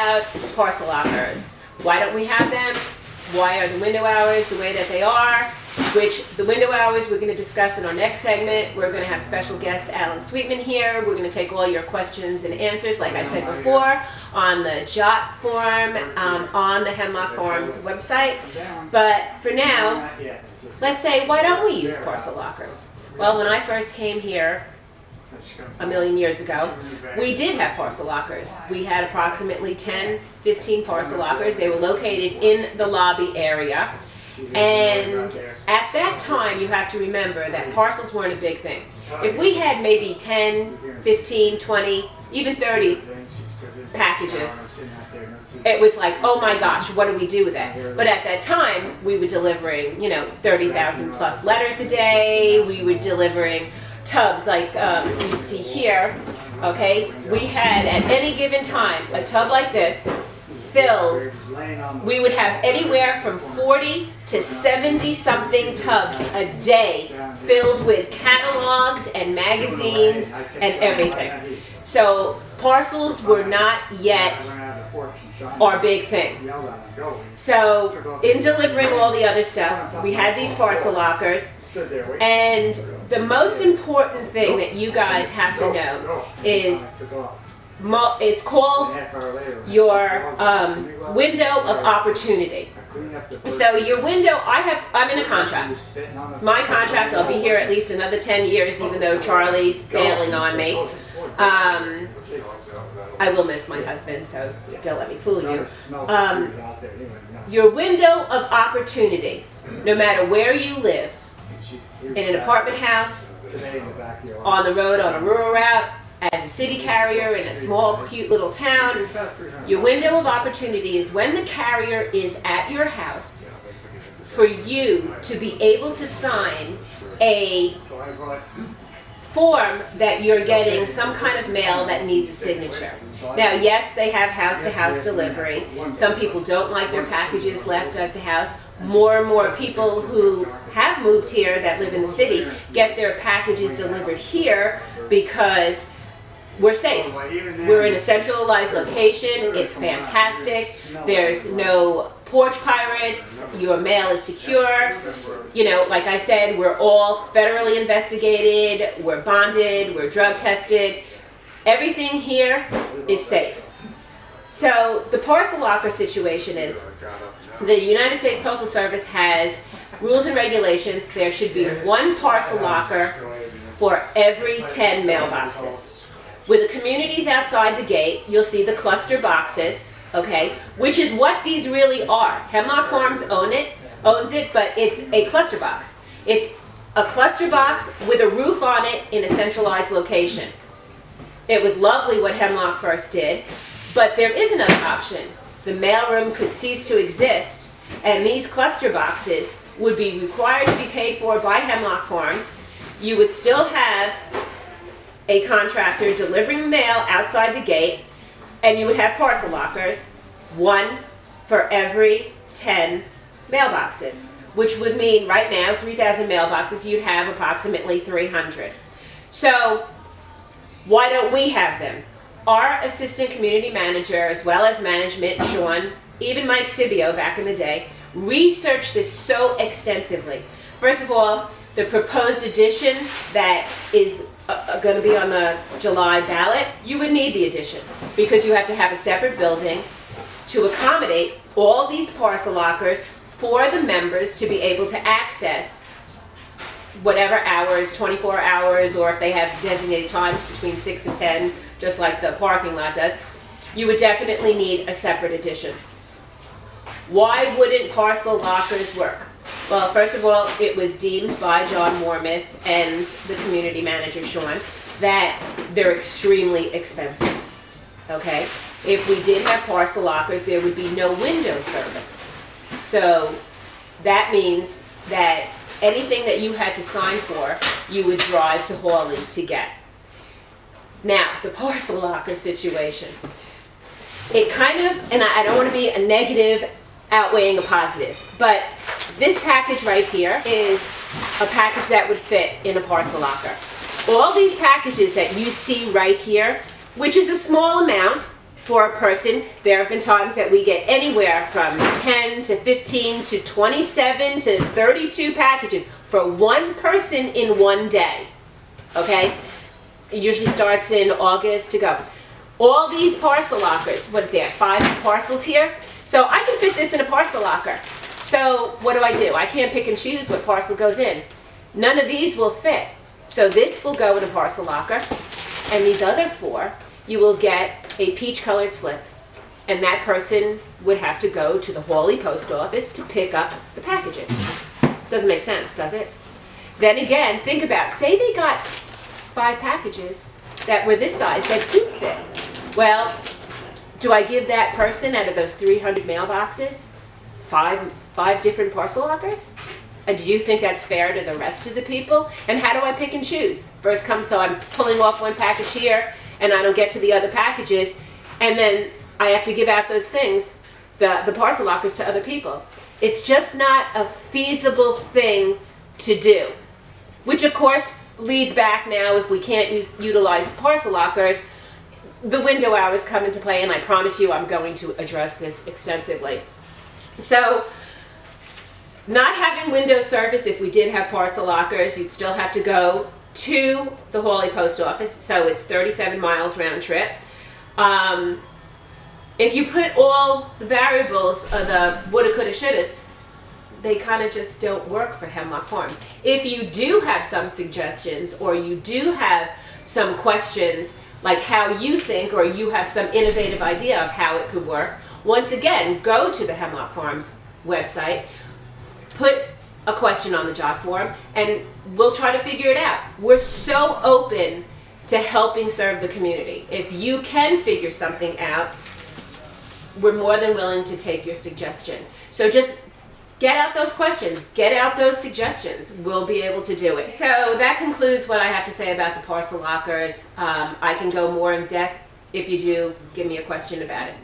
about parcel lockers. Why don't we have them? Why are the window hours the way that they are? Which the window hours we're going to discuss in our next segment. We're going to have special guest Alan Sweetman here. We're going to take all your questions and answers, like I said before, on the JOT form, on the Hemlock Forums website. But for now, let's say, why don't we use parcel lockers? Well, when I first came here a million years ago, we did have parcel lockers. We had approximately 10, 15 parcel lockers. They were located in the lobby area. And at that time, you have to remember that parcels weren't a big thing. If we had maybe 10, 15, 20, even 30 packages, it was like, oh my gosh, what do we do with that? But at that time, we were delivering, 30,000 plus letters a day. We were delivering tubs like you see here, okay? We had at any given time a tub like this filled. We would have anywhere from 40 to 70 something tubs a day filled with catalogs and magazines and everything. So parcels were not yet our big thing. So in delivering all the other stuff, we had these parcel lockers. And the most important thing that you guys have to know is it's called your window of opportunity. So your window, I'm in a contract. It's my contract. I'll be here at least another 10 years, even though Charlie's bailing on me. I will miss my husband, so don't let me fool you. Your window of opportunity, no matter where you live, in an apartment house, on the road, on a rural route, as a city carrier in a small, cute little town, your window of opportunity is when the carrier is at your house for you to be able to sign a form that you're getting some kind of mail that needs a signature. Now, yes, they have house-to-house delivery. Some people don't like their packages left at the house. More and more people who have moved here that live in the city get their packages delivered here because we're safe. We're in a centralized location. It's fantastic. There's no porch pirates. Your mail is secure. Like I said, we're all federally investigated. We're bonded. We're drug tested. Everything here is safe. So the parcel locker situation is the United States Postal Service has rules and regulations. There should be one parcel locker for every 10 mailboxes. With the communities outside the gate, you'll see the cluster boxes, okay, which is what these really are. Hemlock Farms owns it, but it's a cluster box. It's a cluster box with a roof on it in a centralized location. It was lovely what Hemlock first did, but there is another option. The mailroom could cease to exist, and these cluster boxes would be required to be paid for by Hemlock Farms. You would still have a contractor delivering mail outside the gate, and you would have parcel lockers, one for every 10 mailboxes, which would mean right now 3,000 mailboxes, you'd have approximately 300. So why don't we have them? Our assistant community manager, as well as management, Sean, even Mike Sibio back in the day, researched this so extensively. First of all, the proposed addition that is going to be on the July ballot, you would need the addition because you have to have a separate building to accommodate all these parcel lockers for the members to be able to access whatever hours, 24 hours, or if they have designated times between 6 and 10, just like the parking lot does, you would definitely need a separate addition. Why wouldn't parcel lockers work? Well, first of all, it was deemed by John Wormuth and the community manager, Sean, that they're extremely expensive, okay? If we did have parcel lockers, there would be no window service. So that means that anything that you had to sign for, you would drive to Hawley to get. Now, the parcel locker situation. It kind of, and I don't want to be a negative outweighing a positive, but this package right here is a package that would fit in a parcel locker. All these packages that you see right here, which is a small amount for a person. There have been times that we get anywhere from 10 to 15 to 27 to 32 packages for one person in one day. Okay? It usually starts in August to go. All these parcel lockers, what is there, 5 parcels here? So I can fit this in a parcel locker. So what do? I can't pick and choose what parcel goes in. None of these will fit. So this will go in a parcel locker, and these other 4, you will get a peach-colored slip, and that person would have to go to the Hawley post office to pick up the packages. Doesn't make sense, does it? Then again, think about, say they got 5 packages that were this size that do fit. Well, do I give that person out of those 300 mailboxes 5 different parcel lockers? And do you think that's fair to the rest of the people? And how do I pick and choose? First come, so I'm pulling off one package here, and I don't get to the other packages, and then I have to give out those things, the parcel lockers, to other people. It's just not a feasible thing to do. Which of course leads back now, if we can't utilize parcel lockers, the window hours come into play, and I promise you I'm going to address this extensively. So, not having window service, if we did have parcel lockers, you'd still have to go to the Hawley post office, so it's 37 miles round trip. If you put all the variables of the woulda, coulda, shouldas, they kind of just don't work for Hemlock Farms. If you do have some suggestions, or you do have some questions, like how you think, or you have some innovative idea of how it could work, once again, go to the Hemlock Farms website, put a question on the job form, and we'll try to figure it out. We're so open to helping serve the community. If you can figure something out, we're more than willing to take your suggestion. So just get out those questions, get out those suggestions. We'll be able to do it. So that concludes what I have to say about the parcel lockers. I can go more in depth. If you do, give me a question about it.